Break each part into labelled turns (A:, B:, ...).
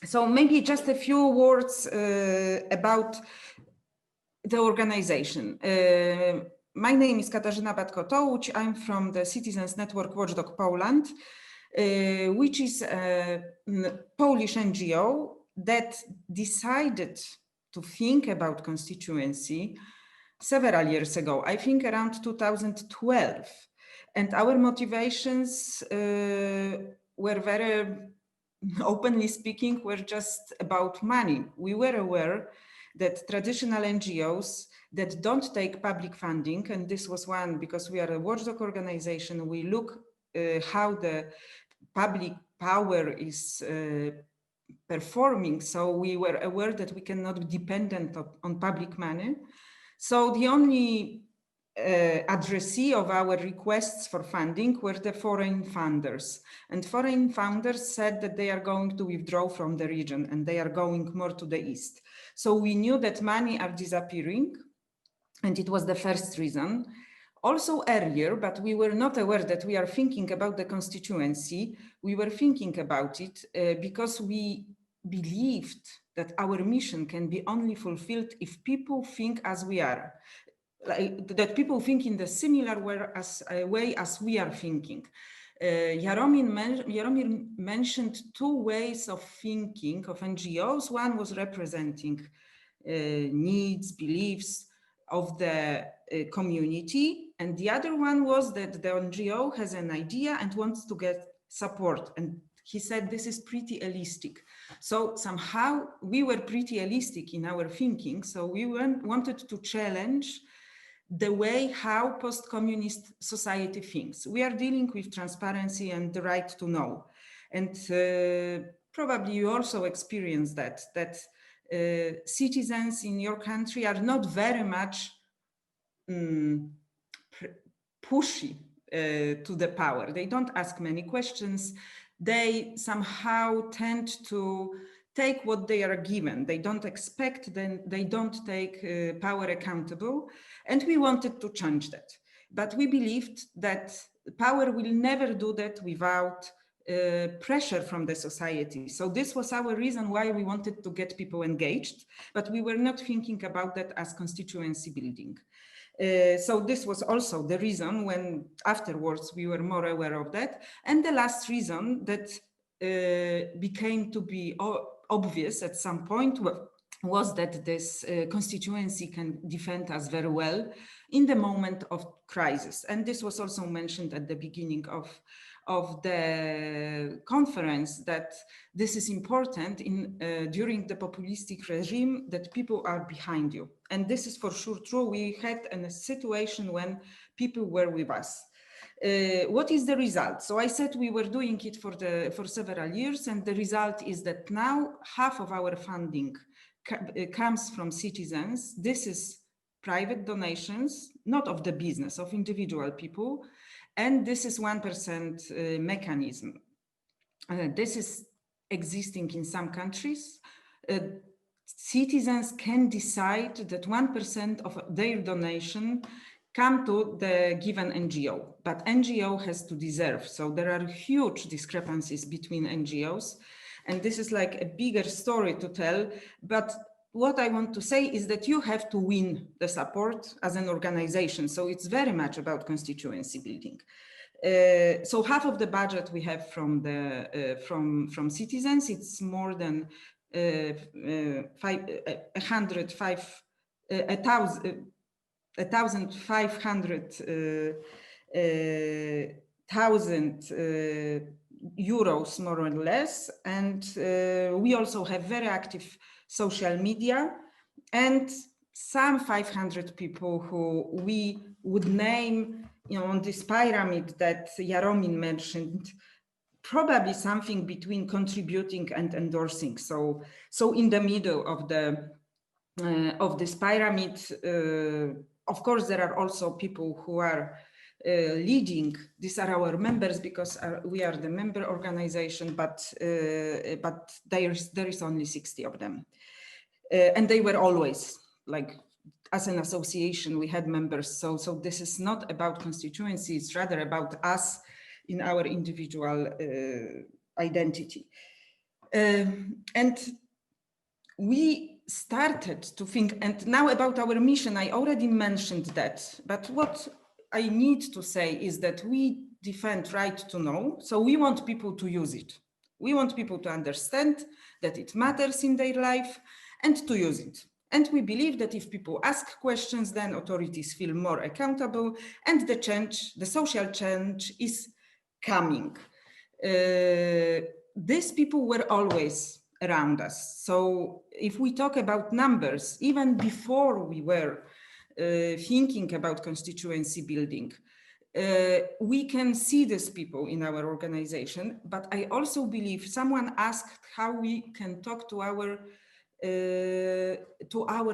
A: So maybe just a few words about the organization. My name is Katarzyna Batko-Tołuć. I'm from the Citizens Network Watchdog Poland, which is a Polish NGO that decided to think about constituency several years ago, I think around 2012. And our motivations were very, openly speaking, were just about money. We were aware that traditional NGOs that don't take public funding, and this was one, because we are a watchdog organization, we look how the public power is performing. So we were aware that we cannot be dependent on public money. So the only addressee of our requests for funding were the foreign funders. And foreign funders said that they are going to withdraw from the region and they are going more to the east. So we knew that money are disappearing, and it was the first reason. Also earlier, but we were not aware that we are thinking about the constituency. We were thinking about it because we believed that our mission can be only fulfilled if people think as we are. That people think in the similar way as we are thinking. Jaromir mentioned two ways of thinking of NGOs. One was representing needs, beliefs of the community, and the other one was that the NGO has an idea and wants to get support. And he said this is pretty holistic. So somehow we were pretty holistic in our thinking. So we wanted to challenge the way how post-communist society thinks. We are dealing with transparency and the right to know. And probably you also experience that citizens in your country are not very much pushy to the power. They don't ask many questions. They somehow tend to take what they are given. They don't expect, then they don't take power accountable. And we wanted to change that. But we believed that power will never do that without pressure from the society. So this was our reason why we wanted to get people engaged, but we were not thinking about that as constituency building. So this was also the reason when afterwards we were more aware of that. And the last reason that became to be obvious at some point was that this constituency can defend us very well in the moment of crisis. And this was also mentioned at the beginning of the conference, that this is important during the populistic regime, that people are behind you. And this is for sure true. We had a situation when people were with us. What is the result? So I said we were doing it for several years, and the result is that now half of our funding comes from citizens. This is private donations, not of the business, of individual people. And this is 1% mechanism. This is existing in some countries. Citizens can decide that 1% of their donation come to the given NGO, but NGO has to deserve. So there are huge discrepancies between NGOs. And this is like a bigger story to tell. But what I want to say is that you have to win the support as an organization. So it's very much about constituency building. So half of the budget we have from citizens. It's more than 1,500 euros, more or less. And we also have very active social media, and some 500 people who we would name, on this pyramid that Jaromir mentioned, probably something between contributing and endorsing. So in the middle of this pyramid, of course, there are also people who are leading. These are our members, because we are the member organization, but there is only 60 of them. And they were always, like, as an association, we had members. So this is not about constituency, it's rather about us in our individual identity. And we started to think, and now about our mission, I already mentioned that, but what I need to say is that we defend right to know, so we want people to use it. We want people to understand that it matters in their life and to use it. And we believe that if people ask questions, then authorities feel more accountable and the change, the social change is coming. These people were always around us. So if we talk about numbers, even before we were thinking about constituency building, we can see these people in our organization, but I also believe someone asked how we can talk to our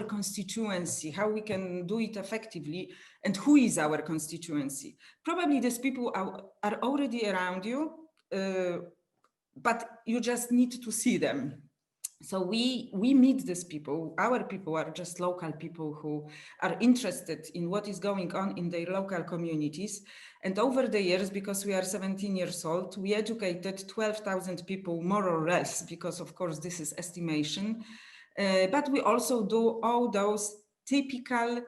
A: constituency, how we can do it effectively, and who is our constituency. Probably these people are already around you, but you just need to see them. So we meet these people. Our people are just local people who are interested in what is going on in their local communities. And over the years, because we are 17 years old, we educated 12,000 people, more or less, because of course this is estimation. But we also do all those typical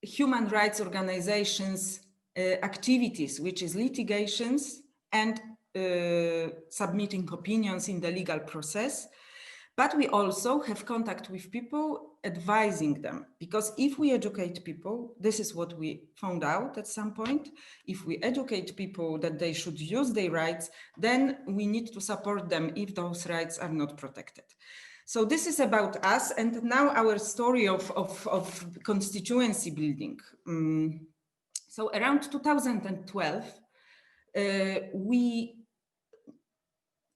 A: human rights organizations activities, which is litigations and submitting opinions in the legal process. But we also have contact with people, advising them, because if we educate people, this is what we found out at some point, if we educate people that they should use their rights, then we need to support them if those rights are not protected. So this is about us, and now our story of constituency building. So around 2012, we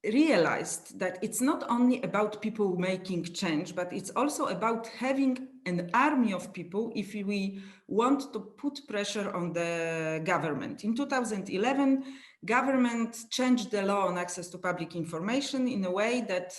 A: realized that it's not only about people making change, but it's also about having an army of people if we want to put pressure on the government. In 2011, government changed the law on access to public information in a way that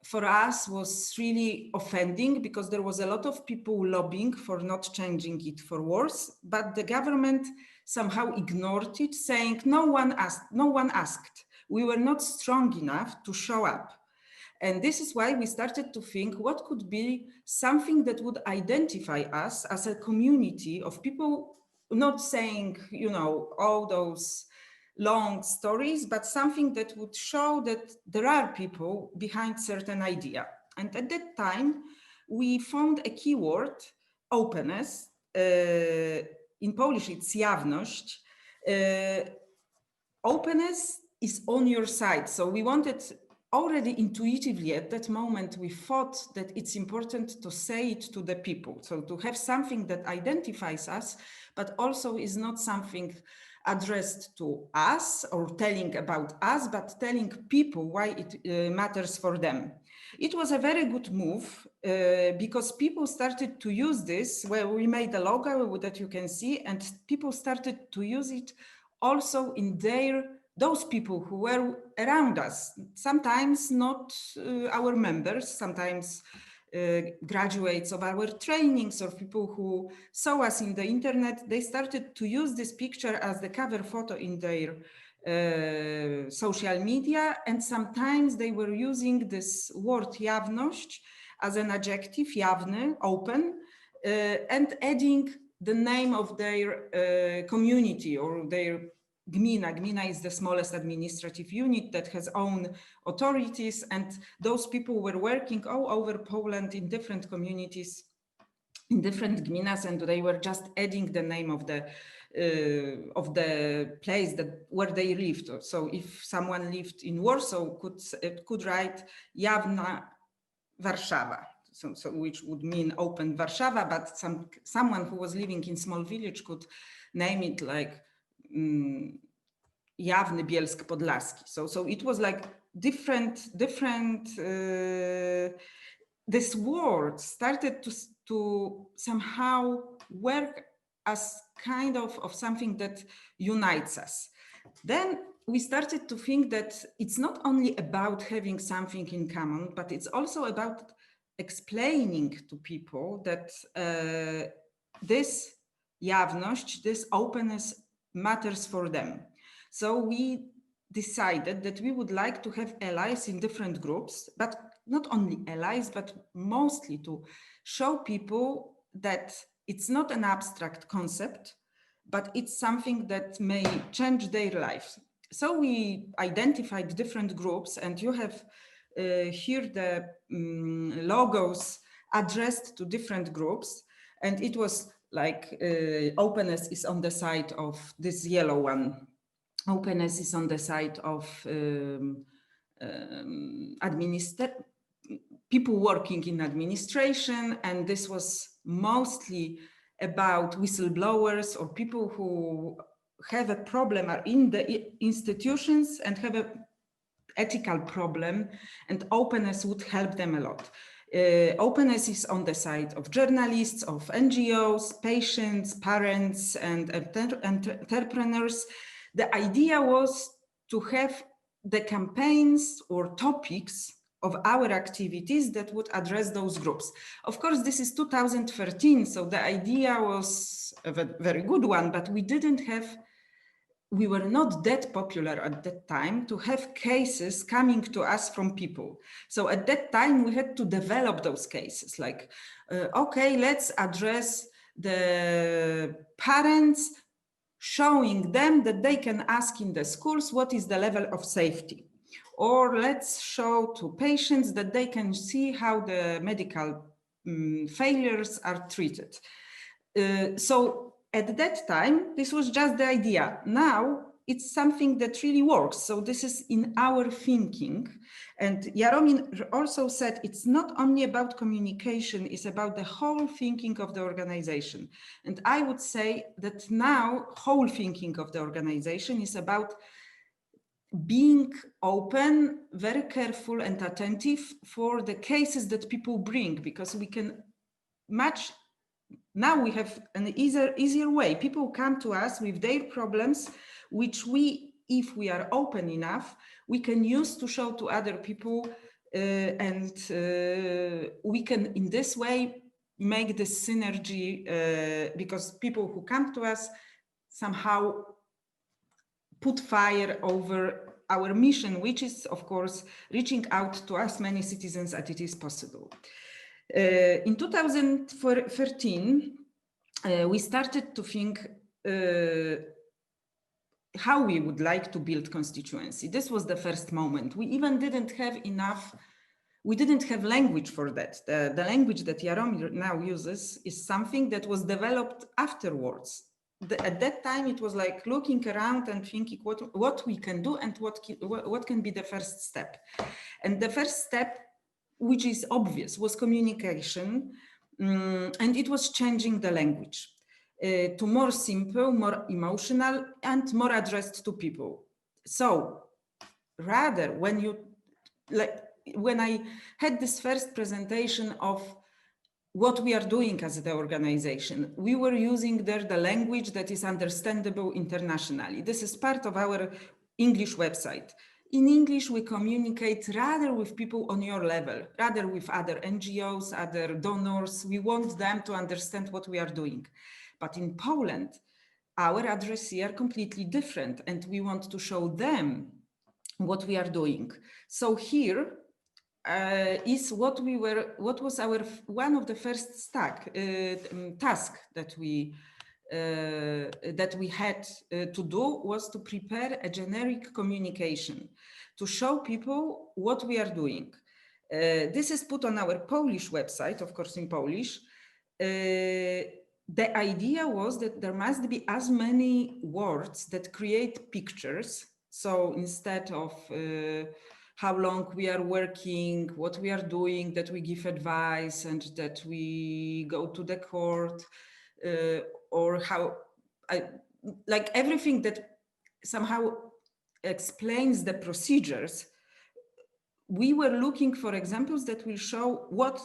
A: for us was really offending, because there was a lot of people lobbying for not changing it for worse, but the government somehow ignored it, saying no one asked. We were not strong enough to show up. And this is why we started to think what could be something that would identify us as a community of people, not saying, you know, all those long stories, but something that would show that there are people behind certain idea. And at that time, we found a keyword, openness. In Polish, it's jawność. Openness is on your side. So we wanted already intuitively at that moment, we thought that it's important to say it to the people. So to have something that identifies us, but also is not something addressed to us or telling about us, but telling people why it matters for them. It was a very good move because people started to use this, where we made a logo that you can see, and people started to use it also in those people who were around us, sometimes not our members, sometimes graduates of our trainings or people who saw us in the internet. They started to use this picture as the cover photo in their social media, and sometimes they were using this word jawność as an adjective, jawny, open, and adding the name of their community or their gmina. Gmina is the smallest administrative unit that has own authorities, and those people were working all over Poland in different communities, in different gminas, and they were just adding the name of the place where they lived. So if someone lived in Warsaw, could write Jawna Warszawa. So which would mean open Warszawa, but someone who was living in small village could name it like Jawny Bielsk Podlaski. So it was like different. This word started to somehow work as kind of something that unites us. Then we started to think that it's not only about having something in common, but it's also about explaining to people that this jawność, this openness matters for them. So we decided that we would like to have allies in different groups, but not only allies, but mostly to show people that it's not an abstract concept, but it's something that may change their lives. So we identified different groups, and you have here the logos addressed to different groups. And it was like openness is on the side of this yellow one. Openness is on the side of people working in administration, and this was mostly about whistleblowers or people who have a problem, are in the institutions and have an ethical problem, and openness would help them a lot. Openness is on the side of journalists, of NGOs, patients, parents, and entrepreneurs. The idea was to have the campaigns or topics of our activities that would address those groups. Of course, this is 2013, so the idea was a very good one, but we were not that popular at that time to have cases coming to us from people. So at that time, we had to develop those cases, like, okay, let's address the parents, showing them that they can ask in the schools what is the level of safety. Or let's show to patients that they can see how the medical failures are treated. So at that time, this was just the idea. Now it's something that really works. So this is in our thinking. And Jaromir also said it's not only about communication, it's about the whole thinking of the organization. And I would say that now whole thinking of the organization is about being open, very careful and attentive for the cases that people bring, because we can match. Now we have an easier way. People come to us with their problems, which we, if we are open enough, we can use to show to other people, and we can in this way make this synergy, because people who come to us somehow put fire over our mission, which is, of course, reaching out to as many citizens as it is possible. In 2013, we started to think how we would like to build constituency. This was the first moment. We even didn't have enough, we didn't have language for that. The language that Jaromir now uses is something that was developed afterwards. At that time, it was like looking around and thinking what we can do and what can be the first step. And the first step, which is obvious, was communication, and it was changing the language to more simple, more emotional, and more addressed to people. So rather, when I had this first presentation of what we are doing as the organization, we were using there the language that is understandable internationally. This is part of our English website. In English, we communicate rather with people on your level, rather with other NGOs, other donors. We want them to understand what we are doing. But in Poland, our addressees are completely different, and we want to show them what we are doing. So here is what was our one of the first task that we had to do, was to prepare a generic communication to show people what we are doing. This is put on our Polish website, of course, in Polish. The idea was that there must be as many words that create pictures. So instead of how long we are working, what we are doing, that we give advice and that we go to the court, or how, like everything that somehow explains the procedures. We were looking for examples that will show what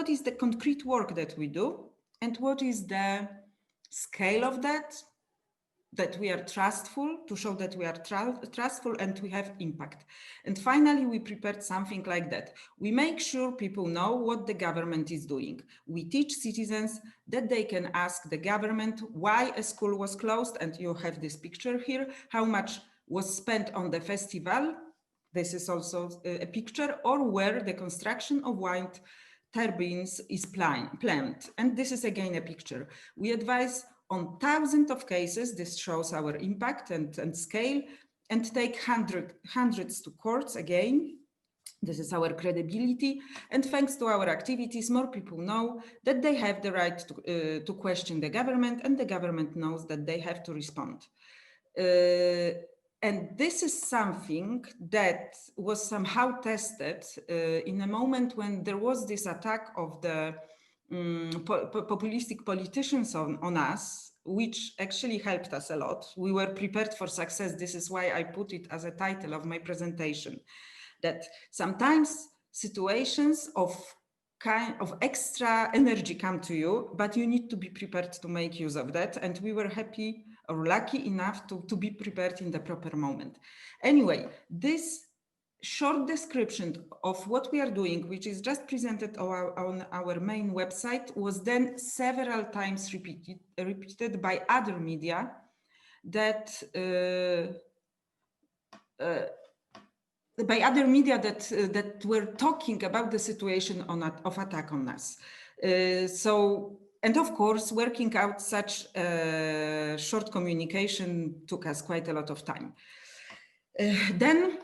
A: is the concrete work that we do and what is the scale of that we are trustful, to show that we are trustful and we have impact. And finally, we prepared something like that. We make sure people know what the government is doing. We teach citizens that they can ask the government why a school was closed, and you have this picture here, how much was spent on the festival. This is also a picture, or where the construction of wind turbines is planned. And this is again a picture. We advise on thousands of cases. This shows our impact and scale, and take hundreds to courts again. This is our credibility. And thanks to our activities, more people know that they have the right to question the government, and the government knows that they have to respond. And this is something that was somehow tested in a moment when there was this attack of the populistic politicians on us, which actually helped us a lot. We were prepared for success. This is why I put it as a title of my presentation, that sometimes situations of extra energy come to you, but you need to be prepared to make use of that. And we were happy or lucky enough to be prepared in the proper moment. Anyway, this short description of what we are doing, which is just presented on our main website, was then several times repeated by other media that that were talking about the situation of attack on us. And of course, working out such short communication took us quite a lot of time. Then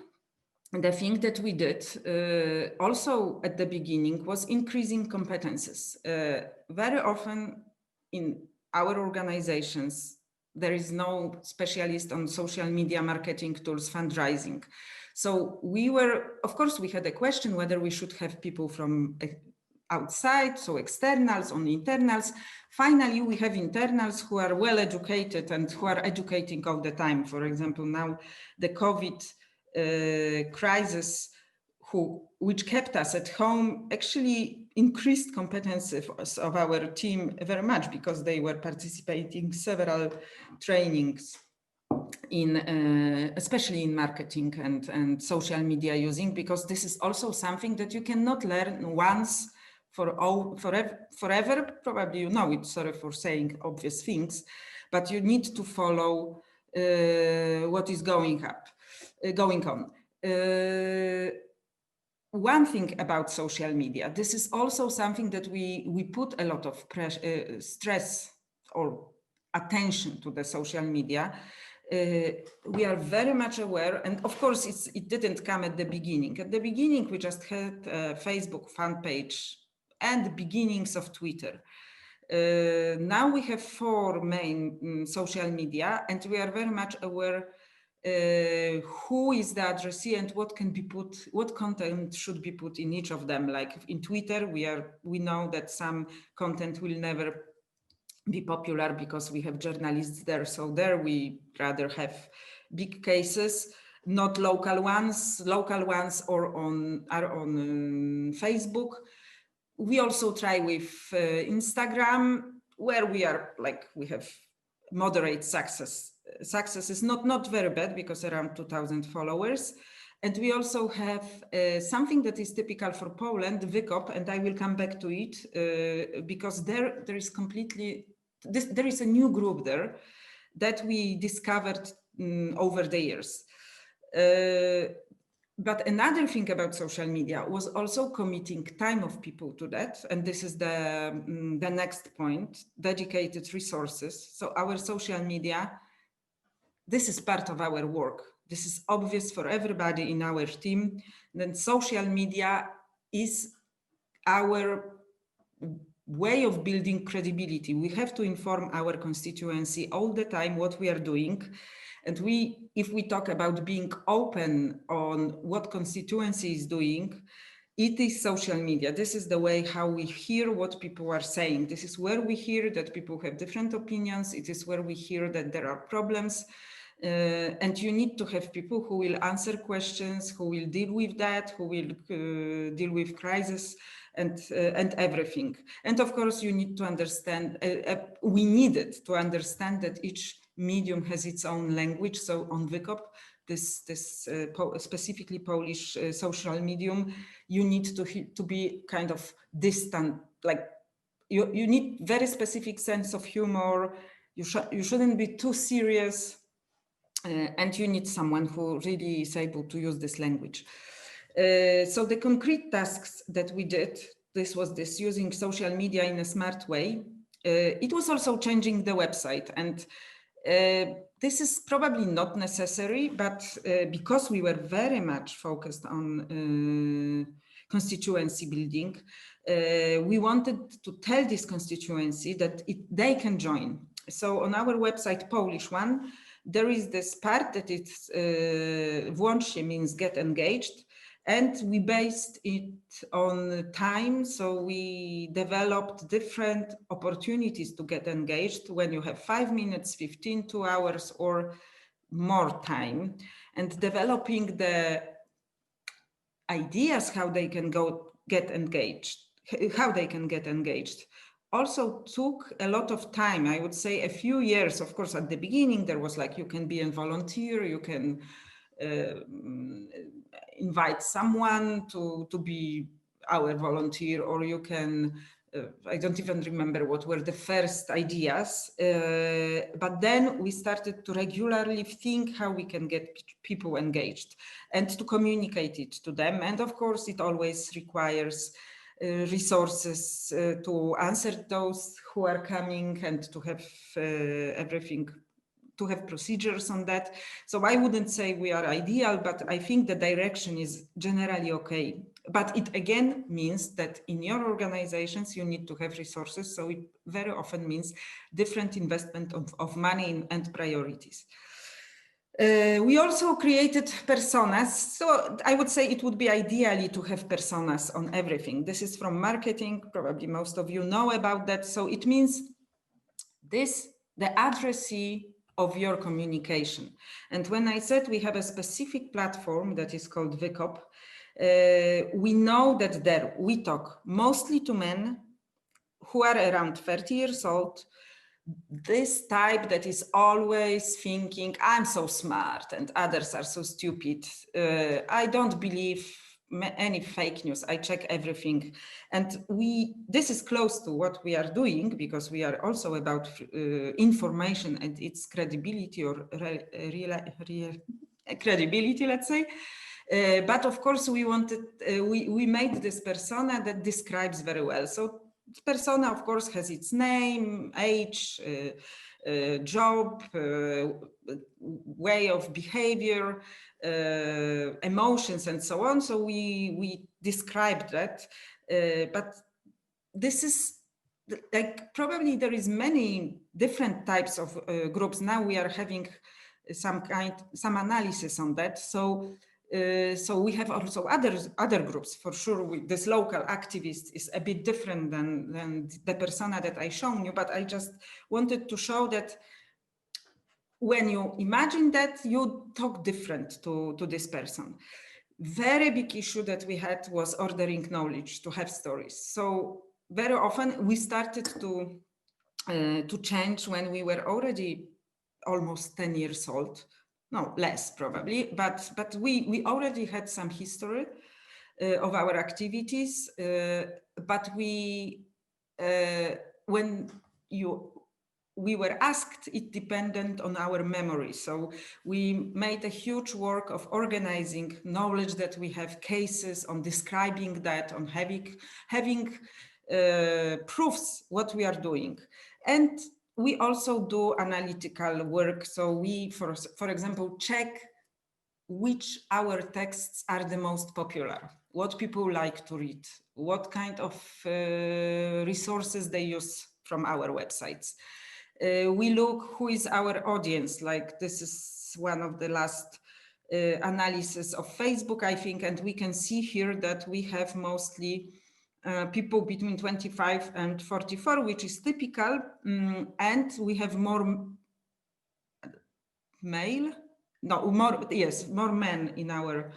A: the thing that we did also at the beginning was increasing competences. Very often in our organizations, there is no specialist on social media marketing tools, fundraising. So we were, of course, we had a question whether we should have people from outside, so externals, on internals. Finally, we have internals who are well educated and who are educating all the time. For example, now the COVID crisis, which kept us at home, actually increased competencies of our team very much, because they were participating several trainings in especially in marketing and social media using, because this is also something that you cannot learn once forever. Probably you know it, sorry for saying obvious things, but you need to follow what is going on. One thing about social media, this is also something that we put a lot of stress or attention to the social media. We are very much aware, and of course it didn't come at the beginning. At the beginning, we just had a Facebook fan page and the beginnings of Twitter. Now we have 4 main social media, and we are very much aware who is the addressee and what can be put, what content should be put in each of them. Like in Twitter, we know that some content will never be popular because we have journalists there. So there we rather have big cases, not local ones. Local ones are on Facebook. We also try with Instagram, where we have moderate success. Success is not very bad, because around 2,000 followers. And we also have something that is typical for Poland, VYKOP, and I will come back to it because there is a new group there that we discovered over the years. But another thing about social media was also committing time of people to that. And this is the next point, dedicated resources. So our social media, this is part of our work. This is obvious for everybody in our team. Then social media is our way of building credibility. We have to inform our constituency all the time what we are doing. And if we talk about being open on what constituency is doing, it is social media. This is the way how we hear what people are saying. This is where we hear that people have different opinions. It is where we hear that there are problems. And you need to have people who will answer questions, who will deal with that, who will deal with crisis and everything. And of course, you need to understand, we needed to understand that each medium has its own language. So on VYKOP, this specifically Polish social medium, you need to be kind of distant, like you need very specific sense of humor. You shouldn't be too serious. and you need someone who really is able to use this language. So the concrete tasks that we did, this was using social media in a smart way. It was also changing the website, and this is probably not necessary, but because we were very much focused on constituency building, we wanted to tell this constituency that they can join. So on our website, Polish one, there is this part that it's włącz się means get engaged. And we based it on time. So we developed different opportunities to get engaged when you have 5 minutes, 15, 2 hours or more time, and developing the ideas how they can get engaged also took a lot of time. I would say a few years. Of course, at the beginning, there was like, you can be a volunteer, you can invite someone to be our volunteer, or you can, I don't even remember what were the first ideas, but then we started to regularly think how we can get people engaged and to communicate it to them. And of course, it always requires resources to answer those who are coming and to have everything, to have procedures on that. So I wouldn't say we are ideal, but I think the direction is generally okay. But it again means that in your organizations, you need to have resources. So it very often means different investment of money and priorities. We also created personas. So I would say it would be ideally to have personas on everything. This is from marketing. Probably most of you know about that. So it means the addressee of your communication. And when I said we have a specific platform that is called VICOP, we know that there we talk mostly to men who are around 30 years old, this type that is always thinking, I'm so smart and others are so stupid. I don't believe any fake news. I check everything. And this is close to what we are doing, because we are also about information and its credibility, or credibility, let's say. But of course, we wanted, we made this persona that describes very well. So persona, of course, has its name, age, job, way of behavior, emotions, and so on. So we described that, but this is like, probably there is many different types of groups. Now we are having some analysis on that. So we have also other groups, for sure. This local activist is a bit different than the persona that I shown you, but I just wanted to show that when you imagine that, you talk different to this person. Very big issue that we had was ordering knowledge to have stories. So very often we started to change when we were already almost 10 years old. No, less probably, but we already had some history of our activities, but when we were asked, it depended on our memory. So we made a huge work of organizing knowledge that we have, cases on describing that, on having proofs what we are doing. And we also do analytical work. So we, for example, check which our texts are the most popular, what people like to read, what kind of resources they use from our websites. We look who is our audience. Like, this is one of the last analysis of Facebook, I think, and we can see here that we have mostly people between 25 and 44, which is typical, and we have more men in our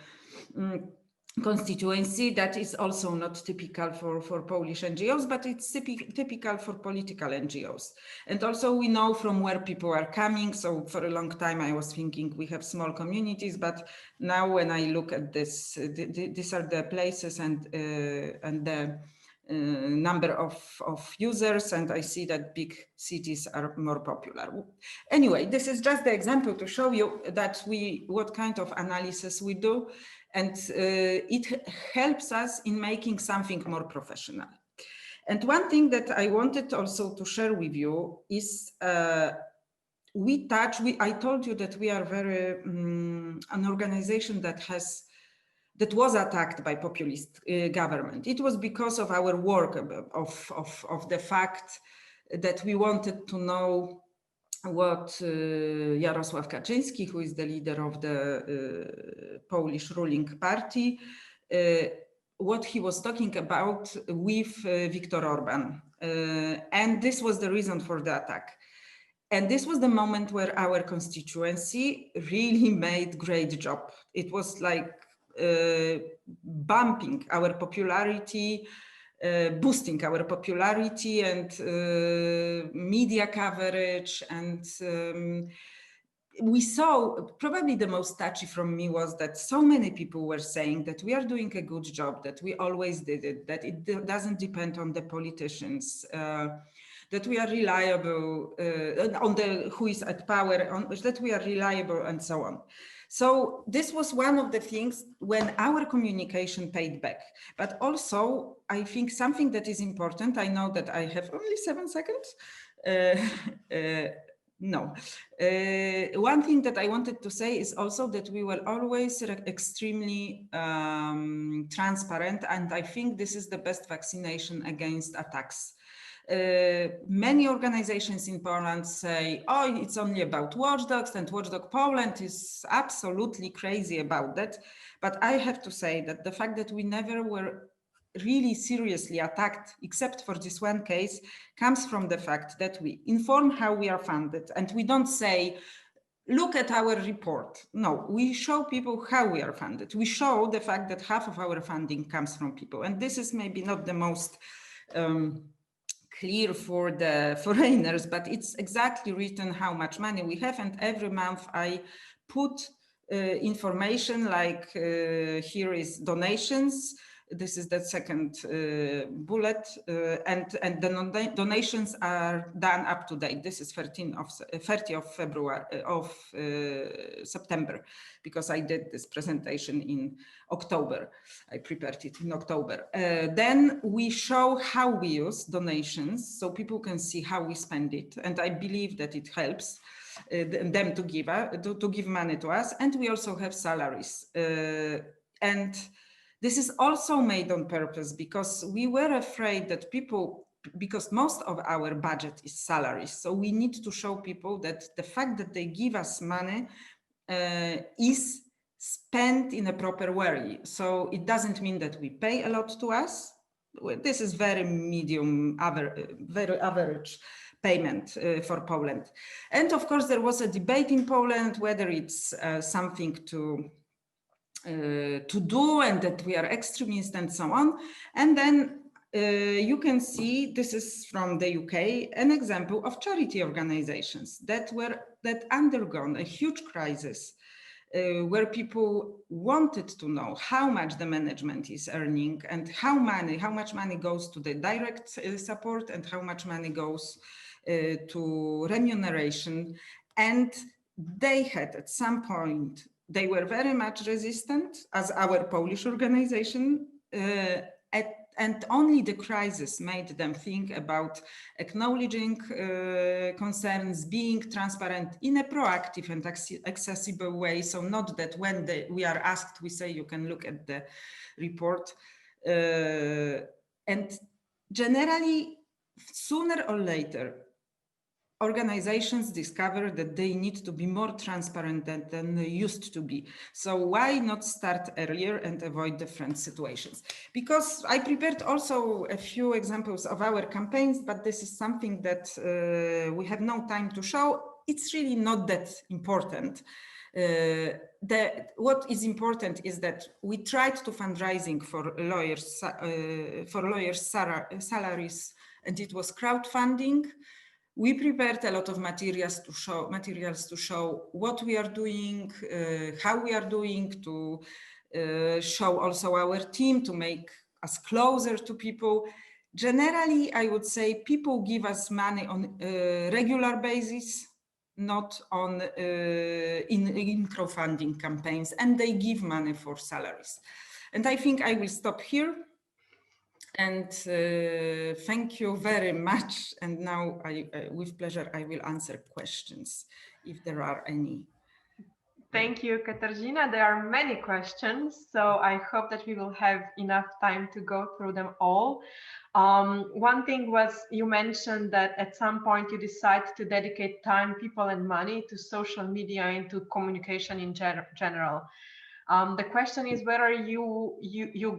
A: constituency. That is also not typical for Polish NGOs, but it's typical for political NGOs. And also we know from where people are coming. So for a long time I was thinking we have small communities, but now when I look at this, these are the places and the number of users, and I see that big cities are more popular. Anyway, this is just the example to show you that what kind of analysis we do, and it helps us in making something more professional. And one thing that I wanted also to share with you is I told you that we are very an organization that was attacked by populist government. It was because of our work of the fact that we wanted to know what Jarosław Kaczyński, who is the leader of the Polish ruling party, what he was talking about with Viktor Orban. And this was the reason for the attack. And this was the moment where our constituency really made great job. It was like bumping our popularity, boosting our popularity and media coverage. And we saw, probably the most touchy from me was that so many people were saying that we are doing a good job, that we always did it, that it doesn't depend on the politicians, that we are reliable, on who is at power, that we are reliable, and so on. So this was one of the things when our communication paid back. But also, I think something that is important, I know that I have only 7 seconds. One thing that I wanted to say is also that we were always extremely transparent, and I think this is the best vaccination against attacks. Many organizations in Poland say, oh, it's only about watchdogs, and Watchdog Poland is absolutely crazy about that. But I have to say that the fact that we never were really seriously attacked, except for this one case, comes from the fact that we inform how we are funded, and we don't say, look at our report. No, we show people how we are funded. We show the fact that half of our funding comes from people. And this is maybe not the most clear for the foreigners, but it's exactly written how much money we have. And every month I put information like here is donations. This is the second bullet, and the donations are done up to date. This is 30 of February of September, because I did this presentation in October. I prepared it in October. Then we show how we use donations, so people can see how we spend it, and I believe that it helps them to give money to us. And we also have salaries, and this is also made on purpose because we were afraid that because most of our budget is salaries. So we need to show people that the fact that they give us money is spent in a proper way. So it doesn't mean that we pay a lot to us. This is very medium, very average payment for Poland. And of course, there was a debate in Poland whether it's something to do and that we are extremists and so on. And then you can see, this is from the UK, an example of charity organizations that undergone a huge crisis where people wanted to know how much the management is earning and how much money goes to the direct support and how much money goes to remuneration. And they had at some point, they were very much resistant as our Polish organization, and only the crisis made them think about acknowledging concerns, being transparent in a proactive and accessible way. So not that when we are asked, we say, you can look at the report. And generally, sooner or later, organizations discover that they need to be more transparent than they used to be. So why not start earlier and avoid different situations? Because I prepared also a few examples of our campaigns, but this is something that we have no time to show. It's really not that important. What is important is that we tried to fundraising for lawyers' salaries, and it was crowdfunding. We prepared a lot of materials to show what we are doing, how we are doing, to show also our team, to make us closer to people. Generally, I would say people give us money on a regular basis, not on in crowdfunding campaigns, and they give money for salaries. And I think I will stop here. And thank you very much. And now, with pleasure, I will answer questions if there are any.
B: Thank you, Katarzyna. There are many questions, so I hope that we will have enough time to go through them all. One thing was, you mentioned that at some point you decided to dedicate time, people, and money to social media and to communication in general. The question is whether you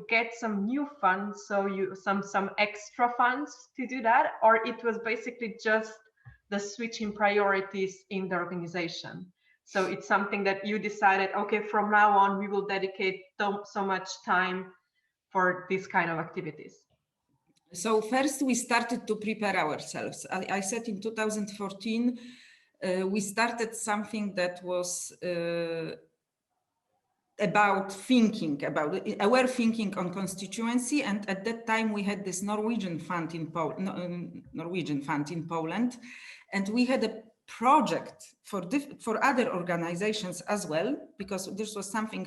B: get some new funds, so some extra funds to do that, or it was basically just the switch in priorities in the organization. So it's something that you decided, okay, from now on, we will dedicate so much time for this kind of activities.
A: So first we started to prepare ourselves. I said in 2014, we started something that was about aware thinking on constituency. And at that time we had this Norwegian fund in Poland. And we had a project for other organizations as well, because this was something,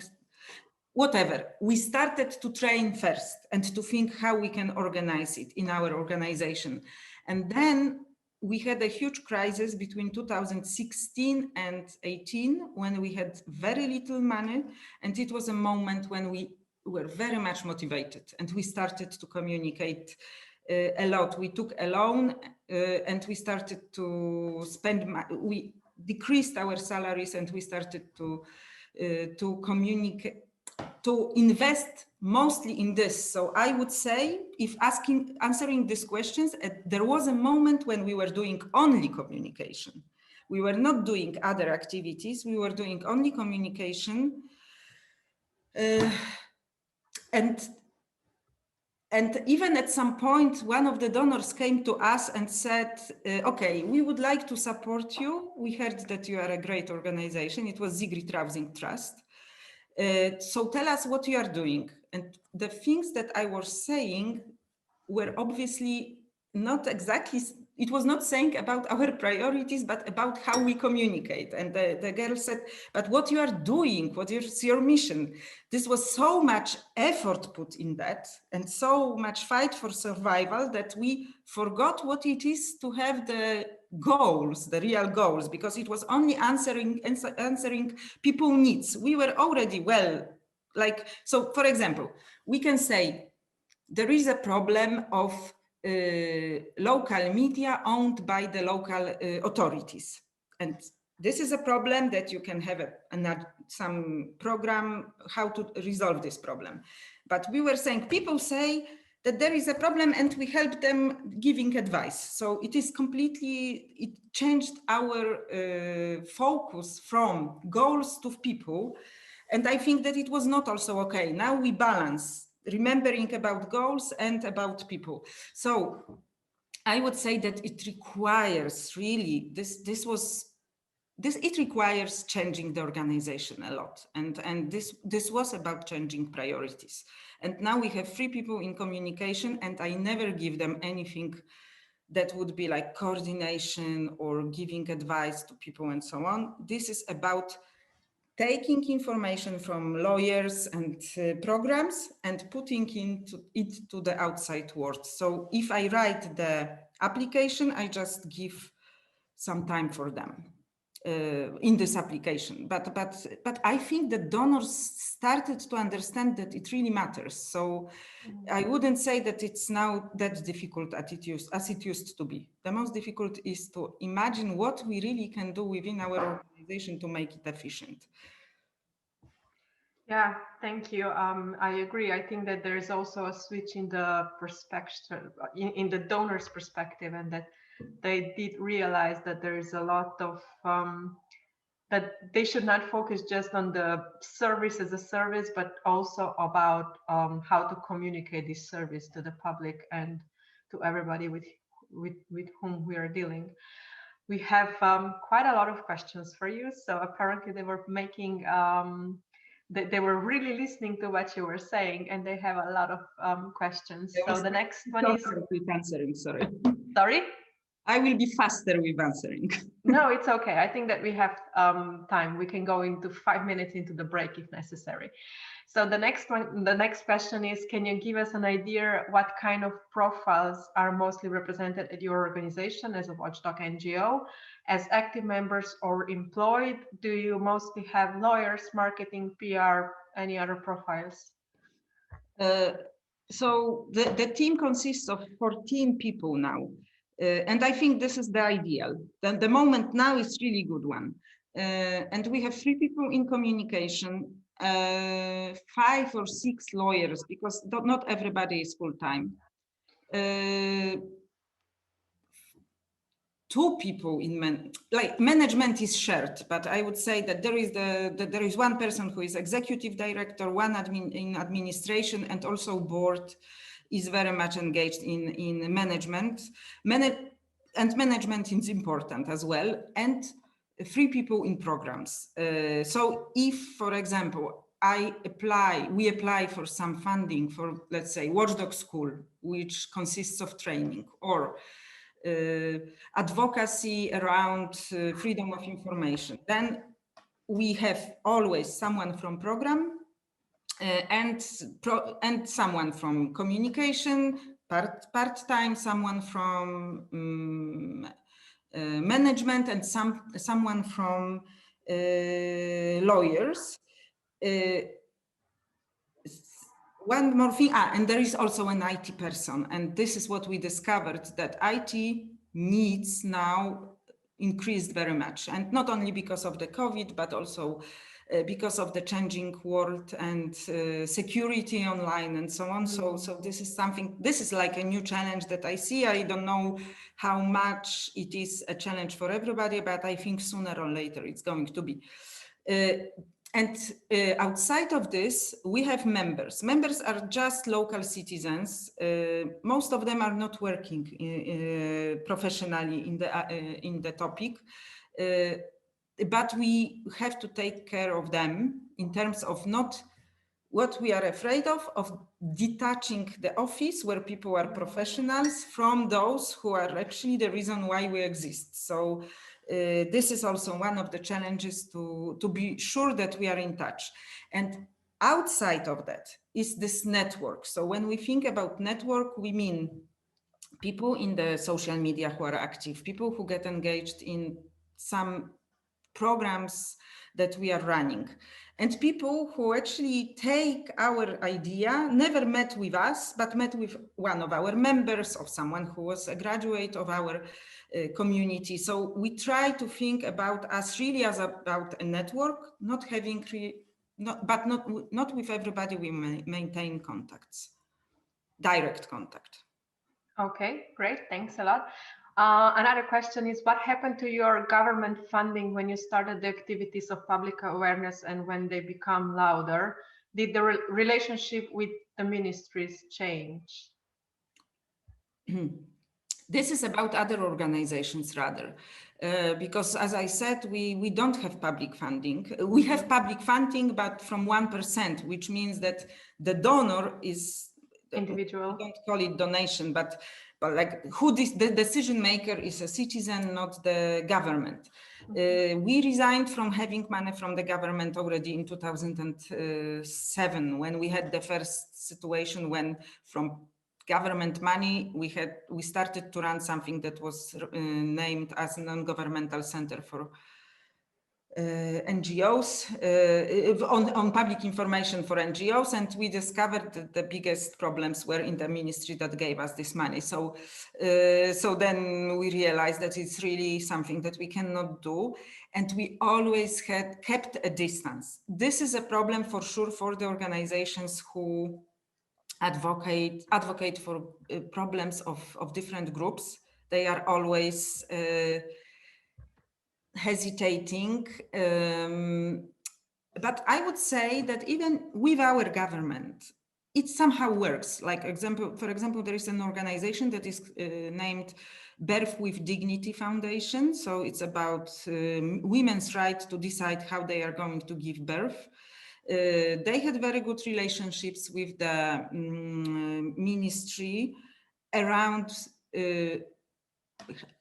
A: whatever. We started to train first and to think how we can organize it in our organization. And then we had a huge crisis between 2016 and 18 when we had very little money. And it was a moment when we were very much motivated and we started to communicate a lot. We took a loan and we started to spend, we decreased our salaries and we started to communicate, to invest mostly in this. So I would say, if answering these questions, there was a moment when we were doing only communication. We were not doing other activities. We were doing only communication. And even at some point, one of the donors came to us and said, okay, we would like to support you. We heard that you are a great organization. It was Sigrid Housing Trust. So tell us what you are doing. And the things that I was saying were obviously not exactly, it was not saying about our priorities, but about how we communicate. And the girl said, but what you are doing, what is your mission? This was so much effort put in that and so much fight for survival that we forgot what it is to have the goals, the real goals, because it was only answering people needs. We were already so for example, we can say there is a problem of local media owned by the local authorities. And this is a problem that you can have some program how to resolve this problem. But we were saying, people say that there is a problem and we help them giving advice. So it is completely, it changed our focus from goals to people. And I think that it was not also okay. Now we balance remembering about goals and about people. So I would say that it requires really, it requires changing the organization a lot. And this was about changing priorities. And now we have 3 people in communication and I never give them anything that would be like coordination or giving advice to people and so on. This is about taking information from lawyers and programs and putting it to the outside world. So if I write the application, I just give some time for them in this application. But I think that donors started to understand that it really matters. So I wouldn't say that it's now that difficult as it used to be. The most difficult is to imagine what we really can do within our organization to make it efficient.
B: Yeah, thank you. I agree. I think that there is also a switch in the perspective, in the donor's perspective, and that they did realize that there is a lot of that they should not focus just on the service as a service, but also about how to communicate this service to the public and to everybody with whom we are dealing. We have quite a lot of questions for you. So apparently they were making they were really listening to what you were saying, and they have a lot of questions. So the next one is
A: with answering. Sorry.
B: Sorry?
A: I will be faster with answering.
B: No, it's okay. I think that we have time. We can go into 5 minutes into the break if necessary. So the next question is, can you give us an idea what kind of profiles are mostly represented at your organization as a Watchdog NGO? As active members or employed, do you mostly have lawyers, marketing, PR, any other profiles?
A: So the team consists of 14 people now. And I think this is the ideal. The moment now is really good one. And we have 3 people in communication, 5 or 6 lawyers, because not everybody is full-time. 2 people in management is shared, but I would say that there is 1 person who is executive director, 1 in administration, and also board is very much engaged in management. And management is important as well, and 3 people in programs. So if, for example, we apply for some funding for, let's say, Watchdog School, which consists of training, or advocacy around freedom of information, then we have always someone from program and someone from communication, part-time, someone from management, and someone from lawyers. One more thing, and there is also an IT person, and this is what we discovered, that IT needs now increased very much, and not only because of the COVID, but also because of the changing world and security online and so on. So this is something, this is like a new challenge that I see. I don't know how much it is a challenge for everybody, but I think sooner or later it's going to be. And outside of this, we have members. Members are just local citizens. Most of them are not working professionally in the topic, but we have to take care of them in terms of not what we are afraid of detaching the office where people are professionals from those who are actually the reason why we exist. So this is also one of the challenges to be sure that we are in touch. And outside of that is this network. So when we think about network, we mean people in the social media who are active, people who get engaged in some programs that we are running, and people who actually take our idea, never met with us, but met with one of our members or someone who was a graduate of our community. So we try to think about us really as about a network, not having, not with everybody we maintain contacts, direct contact.
B: Okay, great, thanks a lot. Another question is, what happened to your government funding when you started the activities of public awareness and when they become louder? Did the relationship with the ministries change?
A: This is about other organizations rather, because as I said, we don't have public funding. We have public funding, but from 1%, which means that the donor is individual. We don't call it donation, but like the decision maker is a citizen, not the government. We resigned from having money from the government already in 2007, when we had the first situation when from government money we started to run something that was named as non-governmental center for NGOs, on public information for NGOs, and we discovered that the biggest problems were in the ministry that gave us this money. So then we realized that it's really something that we cannot do, and we always kept a distance. This is a problem for sure for the organizations who advocate for problems of different groups. They are always hesitating, but I would say that even with our government, it somehow works. Like for example, there is an organization that is named Birth with Dignity Foundation. So it's about women's right to decide how they are going to give birth. They had very good relationships with the ministry around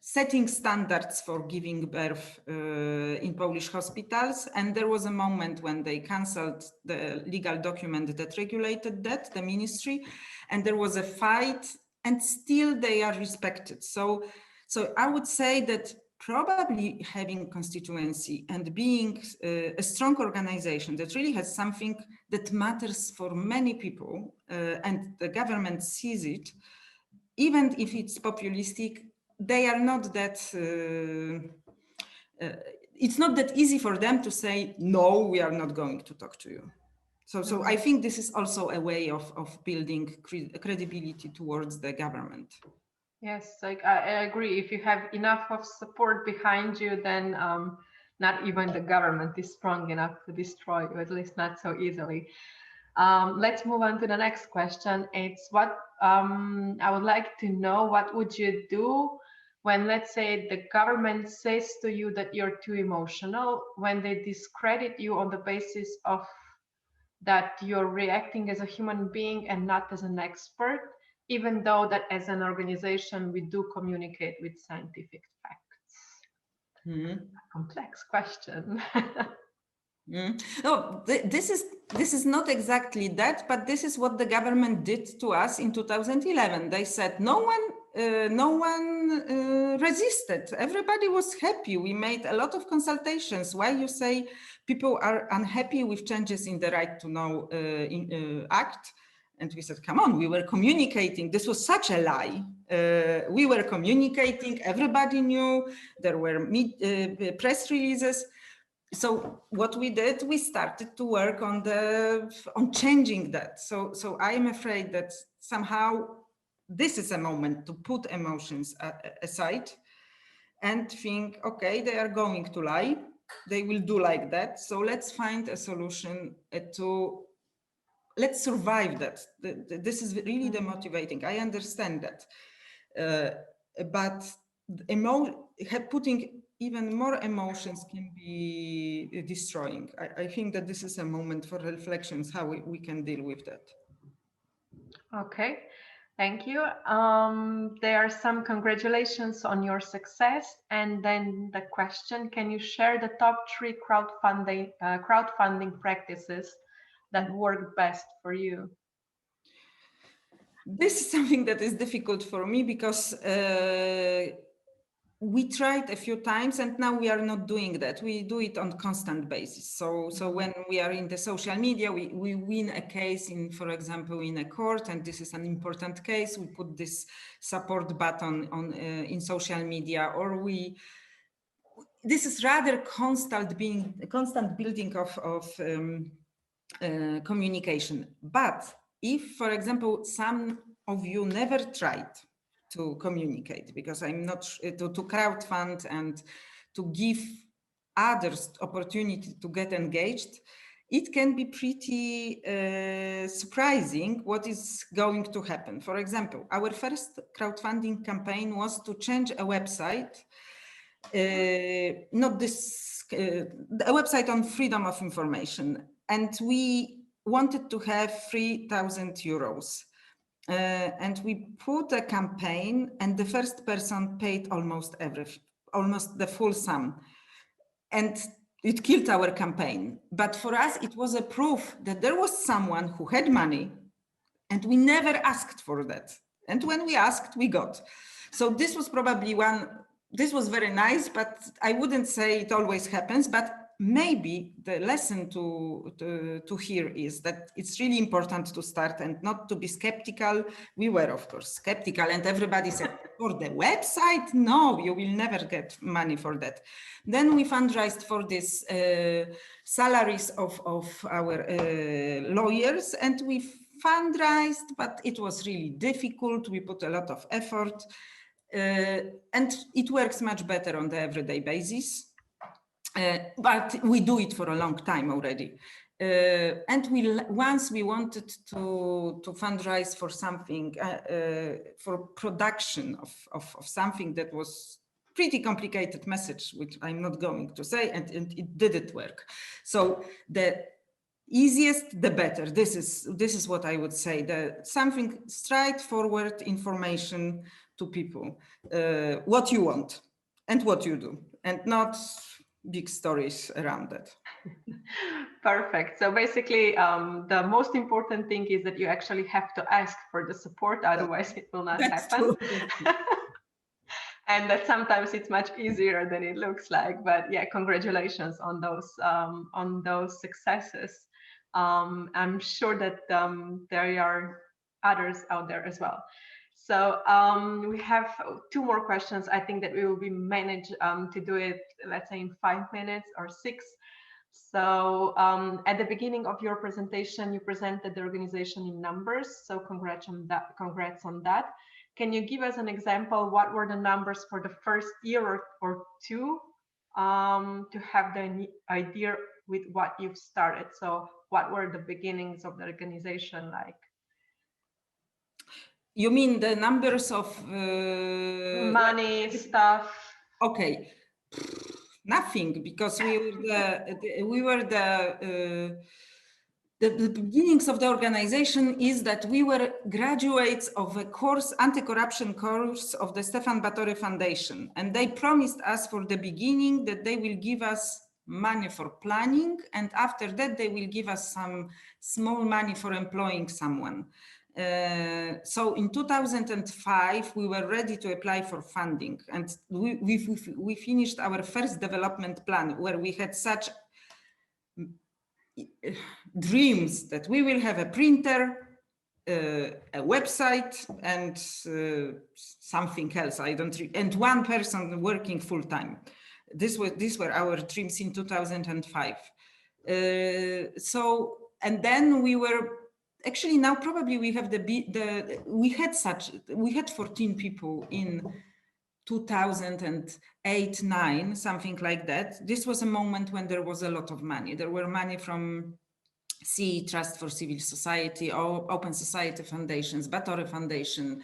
A: setting standards for giving birth in Polish hospitals. And there was a moment when they cancelled the legal document that regulated that, the ministry, and there was a fight, and still they are respected. So I would say that probably having constituency and being a strong organization that really has something that matters for many people, and the government sees it, even if it's populistic, they are not that, it's not that easy for them to say, no, we are not going to talk to you. So I think this is also a way of building credibility towards the government.
B: Yes, like I agree. If you have enough of support behind you, then not even the government is strong enough to destroy you, at least not so easily. Let's move on to the next question. It's what I would like to know, what would you do when, let's say, the government says to you that you're too emotional, when they discredit you on the basis of that you're reacting as a human being and not as an expert, even though that as an organization we do communicate with scientific facts? A complex question.
A: No, this is not exactly that, but this is what the government did to us in 2011. They said no one resisted. Everybody was happy. We made a lot of consultations. Why you say people are unhappy with changes in the Right to Know Act? And we said, come on, we were communicating. This was such a lie. We were communicating. Everybody knew. There were press releases. So what we did, we started to work on changing that. So I am afraid that somehow this is a moment to put emotions aside and think, okay, they are going to lie. They will do like that. So let's find a solution let's survive that. This is really demotivating. I understand that. But putting even more emotions can be destroying. I think that this is a moment for reflections, how we can deal with that.
B: Okay, thank you. There are some congratulations on your success. And then the question, can you share the top 3 crowdfunding practices that work best for you?
A: This is something that is difficult for me because we tried a few times and now we are not doing that. We do it on constant basis. So when we are in the social media, we win a case for example, in a court, and this is an important case. We put this support button in social media, or this is rather constant building of communication. But if, for example, some of you never tried to communicate, because I'm not to crowdfund and to give others opportunity to get engaged, it can be pretty surprising what is going to happen. For example, our first crowdfunding campaign was to change a website, a website on freedom of information, and we wanted to have 3,000 euros. And we put a campaign, and the first person paid almost the full sum, and it killed our campaign. But for us, it was a proof that there was someone who had money, and we never asked for that. And when we asked, we got. So this was probably this was very nice, but I wouldn't say it always happens. But maybe the lesson to hear is that it's really important to start and not to be skeptical. We were, of course, skeptical, and everybody said, for the website, no, you will never get money for that. Then we fundraised for this salaries of our lawyers, and we fundraised, but it was really difficult. We put a lot of effort, and it works much better on the everyday basis. But we do it for a long time already. And once we wanted to fundraise for something, for production of something that was pretty complicated message, which I'm not going to say, and it didn't work. So the easiest, the better. This is what I would say. Something straightforward information to people, what you want and what you do, and not big stories around that.
B: Perfect. So basically, the most important thing is that you actually have to ask for the support, otherwise it will not happen. And that sometimes it's much easier than it looks like. But yeah, congratulations on those successes. I'm sure that there are others out there as well. So we have 2 more questions. I think that we will be managed to do it, let's say, in 5 minutes or 6. So at the beginning of your presentation, you presented the organization in numbers. So congrats on that. Can you give us an example? What were the numbers for the first year or 2 to have the idea with what you've started? So what were the beginnings of the organization like?
A: You mean the numbers of
B: money, stuff?
A: Okay, nothing, because we were the beginnings of the organization is that we were graduates of a course, anti-corruption course of the Stefan Batory Foundation. And they promised us for the beginning that they will give us money for planning. And after that, they will give us some small money for employing someone. So in 2005, we were ready to apply for funding. And we finished our first development plan, where we had such dreams that we will have a printer, a website, and something else. And 1 person working full time. These were our dreams in 2005. And then we were actually, now probably we have we had 14 people in 2008-9, something like that. This was a moment when there was a lot of money. There were money from CE, Trust for Civil Society, Open Society Foundations, Batory Foundation.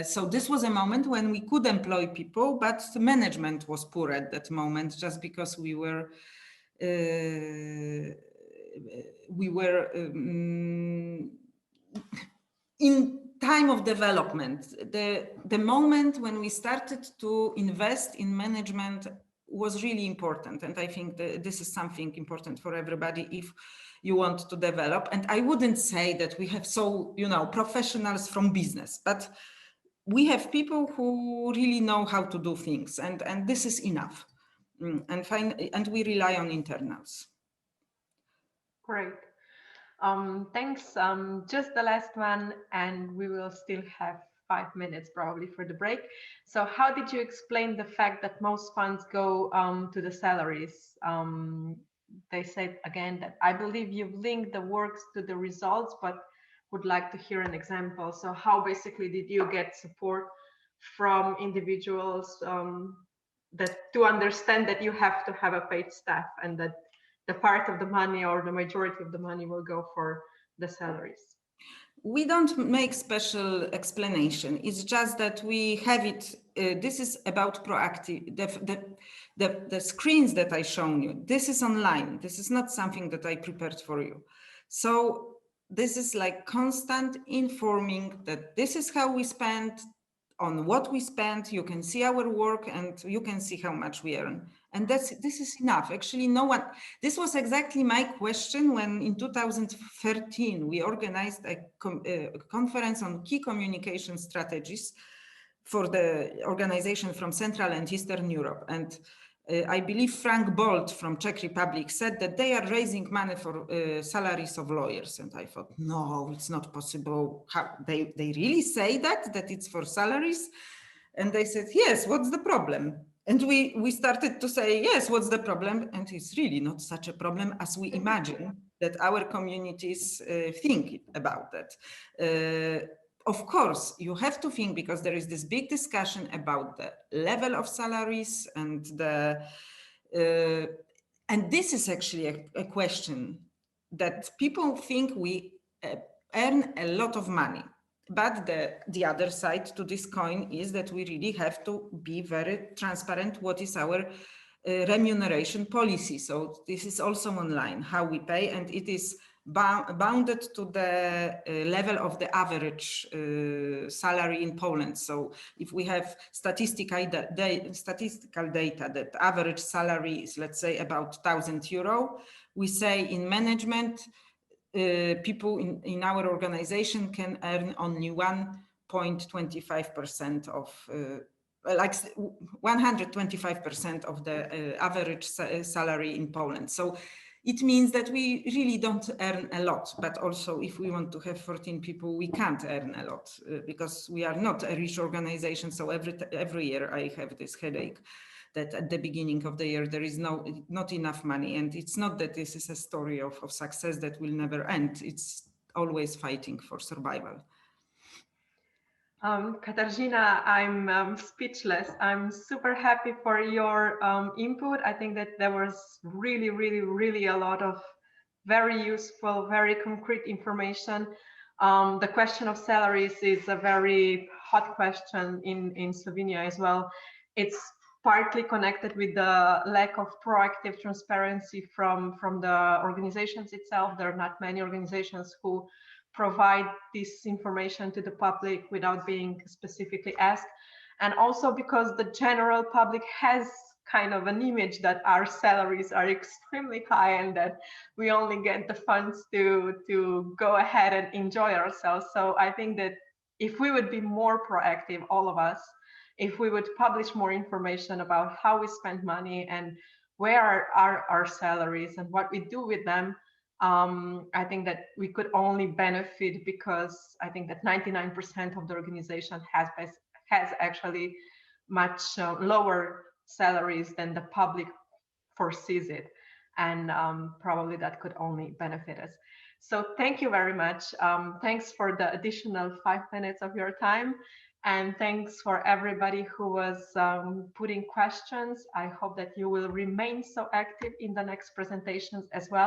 A: So this was a moment when we could employ people, but the management was poor at that moment, just because we were in time of development. The moment when we started to invest in management was really important. And I think that this is something important for everybody if you want to develop. And I wouldn't say that we have professionals from business, but we have people who really know how to do things, and this is enough. And we rely on internals.
B: Great. Thanks. Just the last one, and we will still have 5 minutes probably for the break. So how did you explain the fact that most funds go to the salaries? They said again that I believe you've linked the works to the results, but would like to hear an example. So how basically did you get support from individuals that to understand that you have to have a paid staff, and that the part of the money or the majority of the money will go for the salaries?
A: We don't make special explanation. It's just that we have it. This is about proactive. The screens that I shown you, this is online. This is not something that I prepared for you. So this is like constant informing that this is how we spend, on what we spend. You can see our work and you can see how much we earn. And this is enough. Actually, no one, this was exactly my question when in 2013, we organized a conference on key communication strategies for the organization from Central and Eastern Europe. And I believe Frank Bolt from Czech Republic said that they are raising money for salaries of lawyers. And I thought, no, it's not possible. How they really say that it's for salaries? And they said, yes, what's the problem? And we started to say, yes, what's the problem? And it's really not such a problem as we imagine that our communities think about that. Of course, you have to think, because there is this big discussion about the level of salaries and and this is actually a question that people think we earn a lot of money. But the other side to this coin is that we really have to be very transparent what is our remuneration policy. So this is also online, how we pay, and it is bounded to the level of the average salary in Poland. So if we have statistical data that average salary is, let's say, about €1,000, we say in management, people in our organization can earn only 1.25% of like 125% of the average salary in Poland. So it means that we really don't earn a lot, but also if we want to have 14 people, we can't earn a lot because we are not a rich organization. So every year I have this headache that at the beginning of the year, there is not enough money. And it's not that this is a story of success that will never end. It's always fighting for survival.
B: Katarzyna, I'm speechless. I'm super happy for your input. I think that there was really a lot of very useful, very concrete information. The question of salaries is a very hot question in Slovenia as well. It's partly connected with the lack of proactive transparency from the organizations itself. There are not many organizations who provide this information to the public without being specifically asked. And also because the general public has kind of an image that our salaries are extremely high and that we only get the funds to go ahead and enjoy ourselves. So I think that if we would be more proactive, all of us, if we would publish more information about how we spend money and where are our salaries and what we do with them, I think that we could only benefit, because I think that 99% of the organization has actually much lower salaries than the public foresees it. And probably that could only benefit us. So thank you very much. Thanks for the additional 5 minutes of your time. And thanks for everybody who was putting questions. I hope that you will remain so active in the next presentations as well.